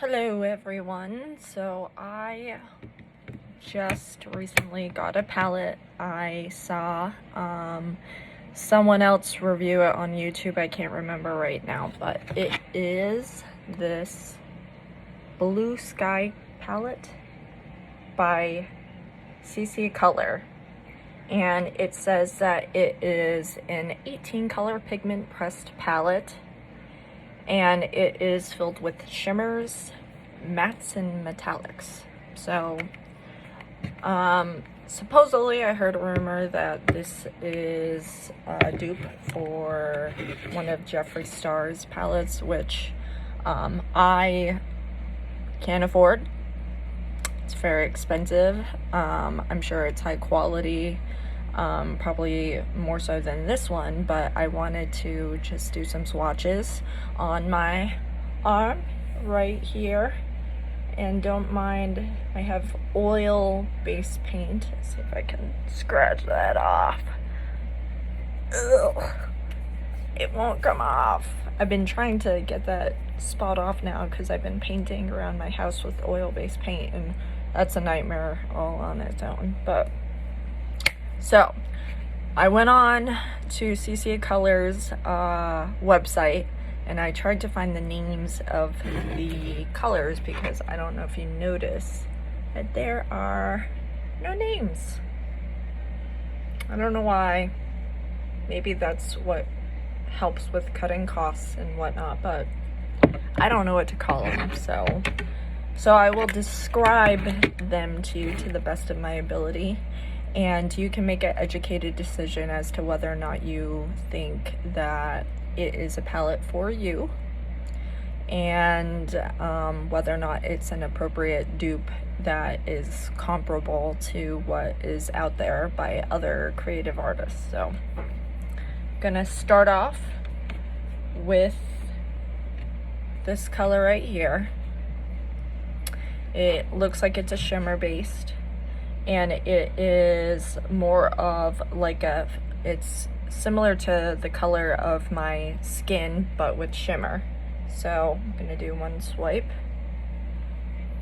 Hello everyone. So I just recently got a palette. I saw someone else review it on YouTube. I can't remember right now, but it is this Blue Sky palette by Ccolor. And it says that it is an 18 color pigment pressed palette. And it is filled with shimmers, mattes, and metallics. So, supposedly I heard a rumor that this is a dupe for one of Jeffree Star's palettes, which I can't afford. It's very expensive. I'm sure it's high quality. Probably more so than this one, but I wanted to just do some swatches on my arm right here. And don't mind, I have oil-based paint. Let's see if I can scratch that off. Ugh. It won't come off. I've been trying to get that spot off now because I've been painting around my house with oil-based paint, and that's a nightmare all on its own. But so, I went on to Ccolor's website, and I tried to find the names of the colors because I don't know if you notice that there are no names. I don't know why. Maybe that's what helps with cutting costs and whatnot, but I don't know what to call them, so I will describe them to you to the best of my ability. And you can make an educated decision as to whether or not you think that it is a palette for you, and whether or not it's an appropriate dupe that is comparable to what is out there by other creative artists. So I'm gonna start off with this color right here. It looks like it's a shimmer based, and it is more of like it's similar to the color of my skin, but with shimmer. So I'm gonna do one swipe,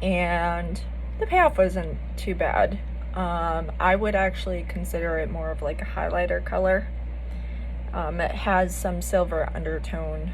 and the payoff wasn't too bad. I would actually consider it more of like a highlighter color. It has some silver undertone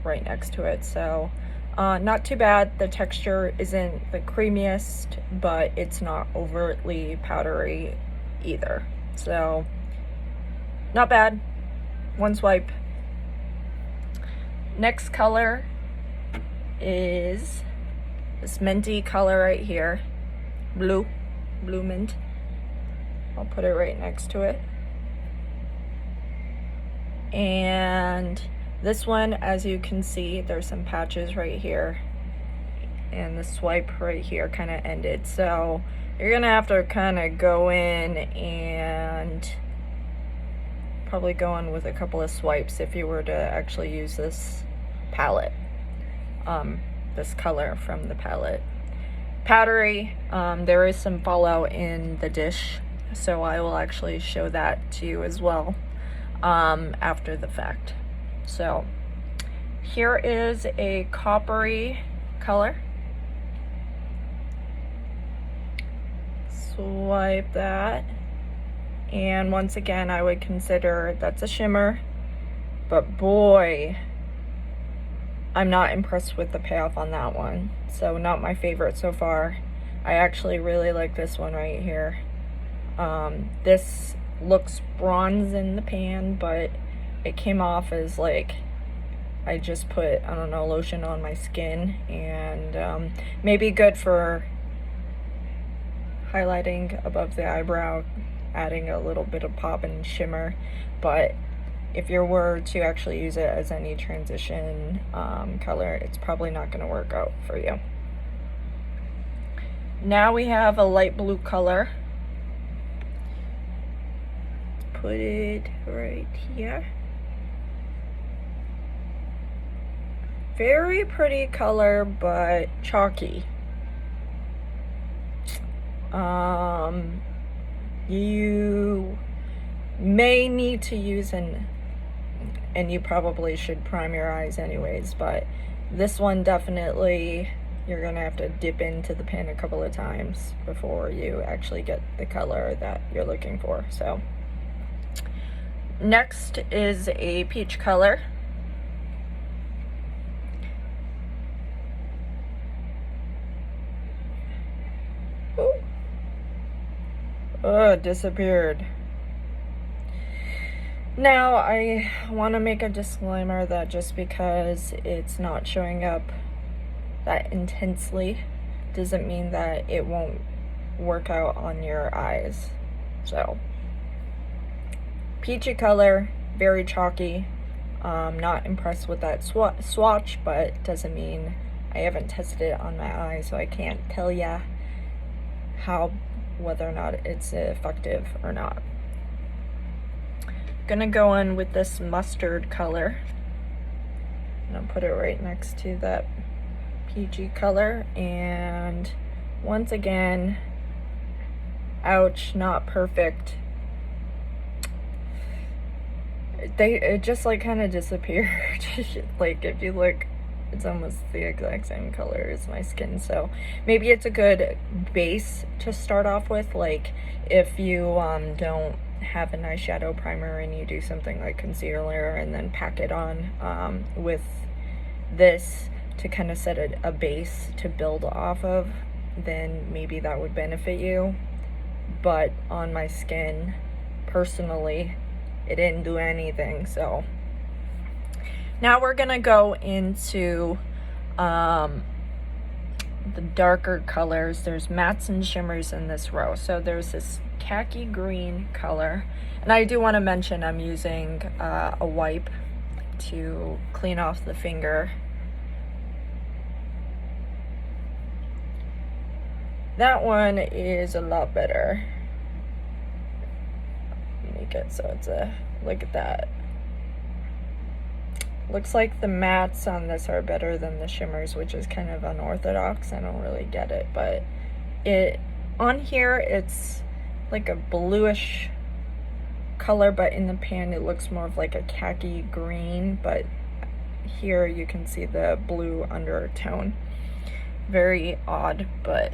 right next to it, so not too bad. The texture isn't the creamiest, but it's not overtly powdery either. So, not bad. One swipe. Next color is this minty color right here. Blue mint. I'll put it right next to it. And this one, as you can see, there's some patches right here, and the swipe right here kind of ended. So you're gonna have to kind of go in and probably go in with a couple of swipes if you were to actually use this palette, this color from the palette. Powdery, there is some fallout in the dish, so I will actually show that to you as well after the fact. So here is a coppery color. Swipe that, and once again I would consider that's a shimmer, but boy, I'm not impressed with the payoff on that one. So not my favorite so far. I actually really like this one right here. This looks bronze in the pan, but it came off as like I just put, I don't know, lotion on my skin, and maybe good for highlighting above the eyebrow, adding a little bit of pop and shimmer. But if you were to actually use it as any transition color, it's probably not going to work out for you. Now we have a light blue color. Put it right here. Very pretty color, but chalky. You may need to use and you probably should prime your eyes anyways, but this one definitely you're gonna have to dip into the pen a couple of times before you actually get the color that you're looking for. So next is a peach color. Ooh. Oh, it disappeared. Now, I want to make a disclaimer that just because it's not showing up that intensely doesn't mean that it won't work out on your eyes. So, peachy color, very chalky. Not impressed with that swatch, but doesn't mean I haven't tested it on my eyes, so I can't tell ya whether or not it's effective or not. Gonna go in with this mustard color, and I'll put it right next to that peachy color, and once again, ouch, not perfect. It just like kind of disappeared. Like if you look, it's almost the exact same color as my skin, so maybe it's a good base to start off with. Like if you don't have a nice shadow primer and you do something like concealer and then pack it on with this to kind of set a base to build off of, then maybe that would benefit you. But on my skin, personally, it didn't do anything. So now we're gonna go into the darker colors. There's mattes and shimmers in this row. So there's this khaki green color, and I do want to mention I'm using a wipe to clean off the finger. That one is a lot better. Make it so it's a look at that. Looks like the mattes on this are better than the shimmers, which is kind of unorthodox. I don't really get it, but it on here it's like a bluish color, but in the pan it looks more of like a khaki green, but here you can see the blue undertone. Very odd, but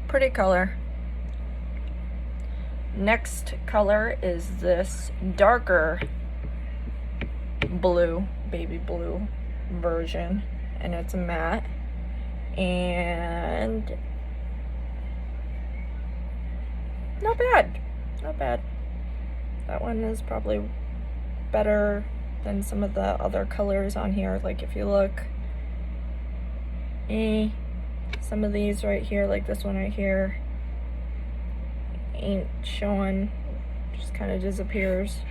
pretty color. Next color is this darker blue, baby blue version, and it's a matte, and not bad, not bad. That one is probably better than some of the other colors on here. Like if you look, some of these right here, like this one right here, ain't showing, just kind of disappears.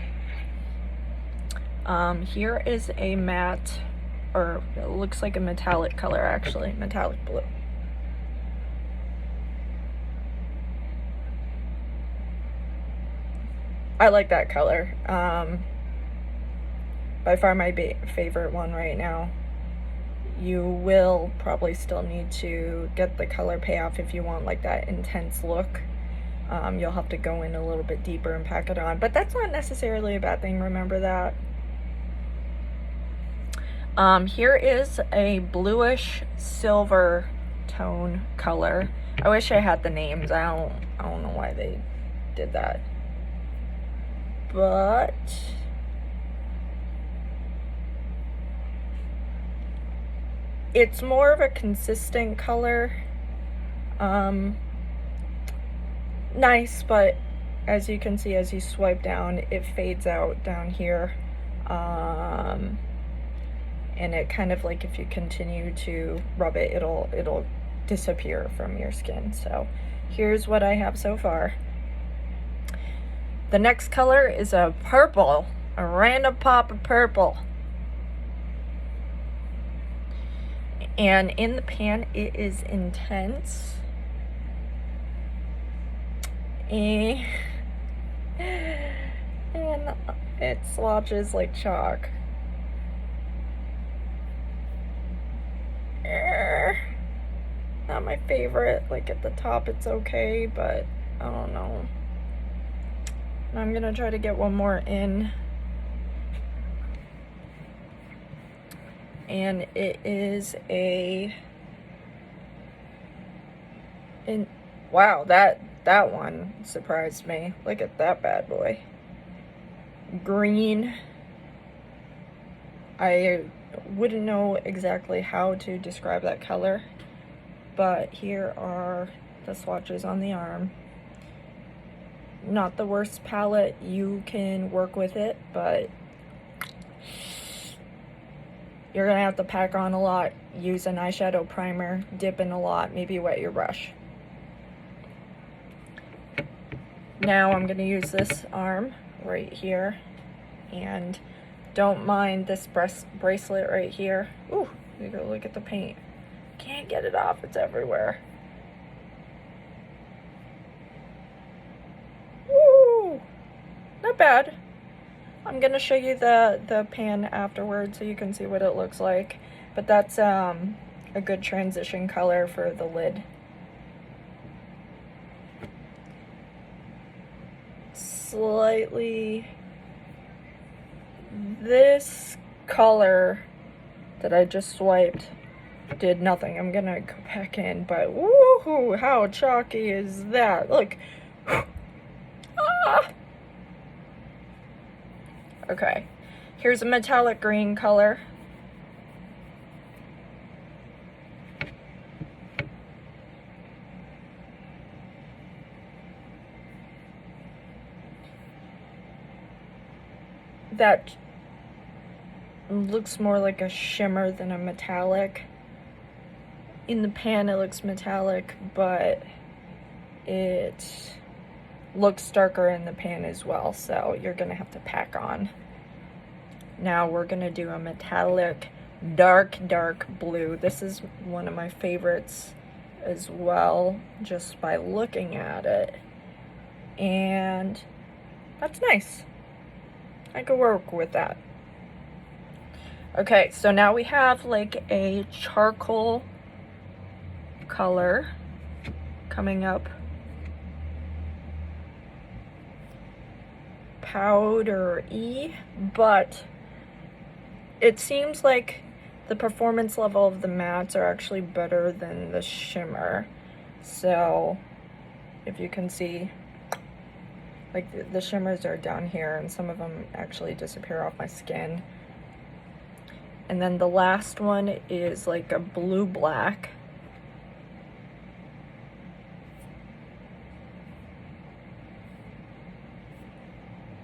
Here is a matte, or it looks like a metallic color actually, metallic blue. I like that color. By far my favorite one right now. You will probably still need to get the color payoff if you want like that intense look. You'll have to go in a little bit deeper and pack it on, but that's not necessarily a bad thing, remember that. Here is a bluish silver tone color. I wish I had the names. I don't know why they did that, but it's more of a consistent color. Nice, but as you can see, as you swipe down, it fades out down here. And it kind of like, if you continue to rub it, it'll disappear from your skin. So here's what I have so far. The next color is a purple, a random pop of purple. And in the pan, it is intense. And it swatches like chalk. Not my favorite. Like at the top it's okay, but I don't know. I'm gonna try to get one more in. And it is a And wow, that one surprised me. Look at that bad boy. Green. I wouldn't know exactly how to describe that color, but here are the swatches on the arm. Not the worst palette, you can work with it, but you're gonna have to pack on a lot, use an eyeshadow primer, dip in a lot, maybe wet your brush. Now I'm gonna use this arm right here, and don't mind this bracelet right here. Ooh, you go look at the paint. Can't get it off, it's everywhere. Woo! Not bad. I'm gonna show you the pan afterwards so you can see what it looks like. But that's a good transition color for the lid. Slightly, this color that I just swiped did nothing. I'm gonna go back in, but woohoo, how chalky is that? Look. Ah. Okay, here's a metallic green color. That looks more like a shimmer than a metallic. In the pan it looks metallic, but it looks darker in the pan as well, so you're gonna have to pack on. Now we're gonna do a metallic dark blue. This is one of my favorites as well, just by looking at it, and that's nice. I could work with that. Okay, so now we have like a charcoal color coming up. Powdery, but it seems like the performance level of the mattes are actually better than the shimmer. So if you can see, like the shimmers are down here and some of them actually disappear off my skin. And then the last one is like a blue black.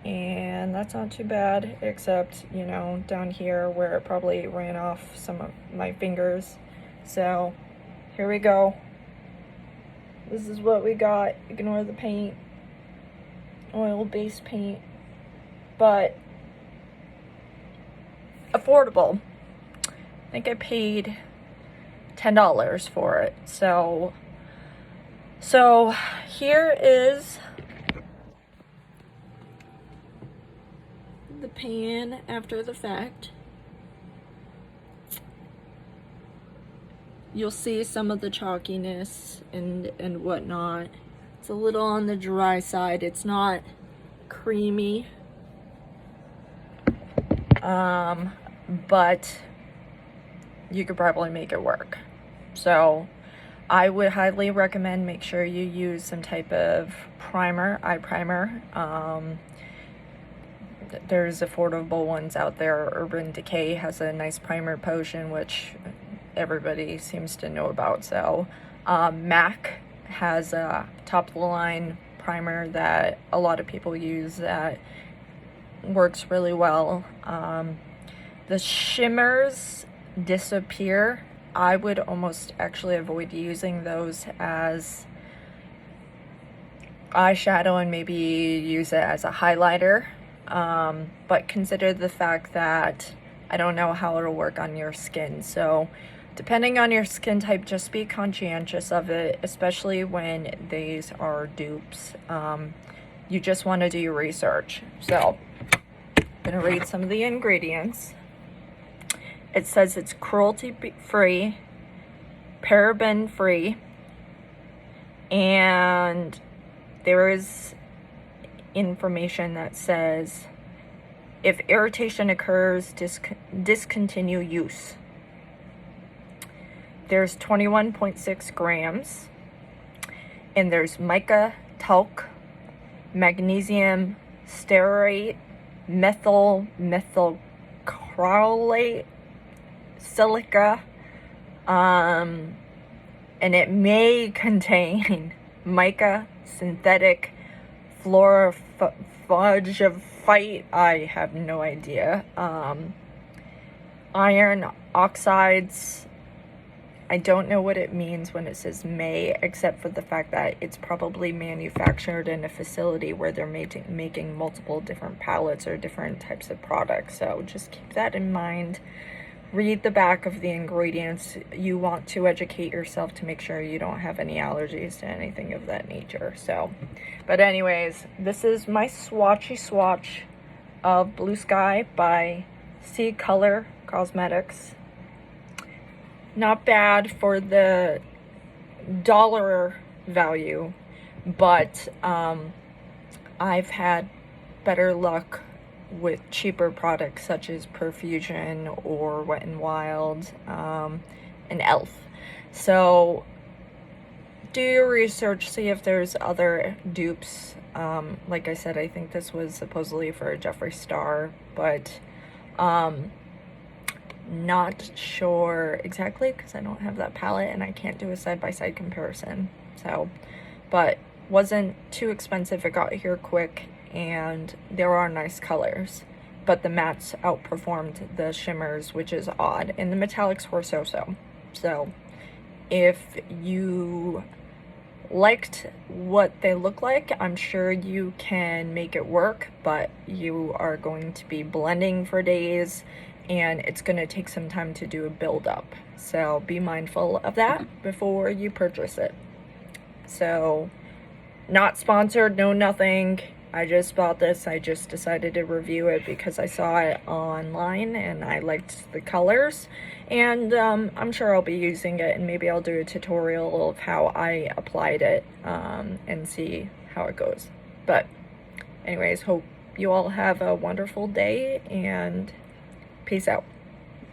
And that's not too bad, except, you know, down here where it probably ran off some of my fingers. So here we go. This is what we got. Ignore the paint. Oil-based paint, but affordable. I think I paid $10 for it. So here is the pan after the fact. You'll see some of the chalkiness and whatnot. It's a little on the dry side. It's not creamy, but you could probably make it work. So I would highly recommend make sure you use some type of primer, eye primer. There's affordable ones out there. Urban Decay has a nice primer potion, which everybody seems to know about. So MAC has a top of the line primer that a lot of people use that works really well. The shimmers disappear. I would almost actually avoid using those as eyeshadow and maybe use it as a highlighter. But consider the fact that I don't know how it'll work on your skin. So depending on your skin type, just be conscientious of it, especially when these are dupes. You just want to do your research. So I'm gonna read some of the ingredients. It says it's cruelty-free, paraben-free, and there is information that says if irritation occurs, discontinue use. There's 21.6 grams. and there's mica, talc, magnesium stearate, methylcrolate, silica, and it may contain mica, synthetic fluorophagophite, I have no idea, iron oxides. I don't know what it means when it says may, except for the fact that it's probably manufactured in a facility where they're making multiple different palettes or different types of products. So just keep that in mind. Read the back of the ingredients. You want to educate yourself to make sure you don't have any allergies to anything of that nature. So, but anyways, this is my swatchy swatch of Blue Sky by Ccolor Cosmetics. Not bad for the dollar value, but I've had better luck with cheaper products such as Perfusion or Wet n Wild and Elf. So do your research, see if there's other dupes. Like I said, I think this was supposedly for a Jeffree Star, but not sure exactly because I don't have that palette and I can't do a side-by-side comparison. So, but wasn't too expensive. It got here quick and there are nice colors, but the mattes outperformed the shimmers, which is odd, and the metallics were so-so. So if you liked what they look like, I'm sure you can make it work, but you are going to be blending for days and it's going to take some time to do a build up. So be mindful of that before you purchase it. So not sponsored, no nothing. I just bought this. I just decided to review it because I saw it online and I liked the colors, and I'm sure I'll be using it, and maybe I'll do a tutorial of how I applied it and see how it goes. But anyways, hope you all have a wonderful day and peace out.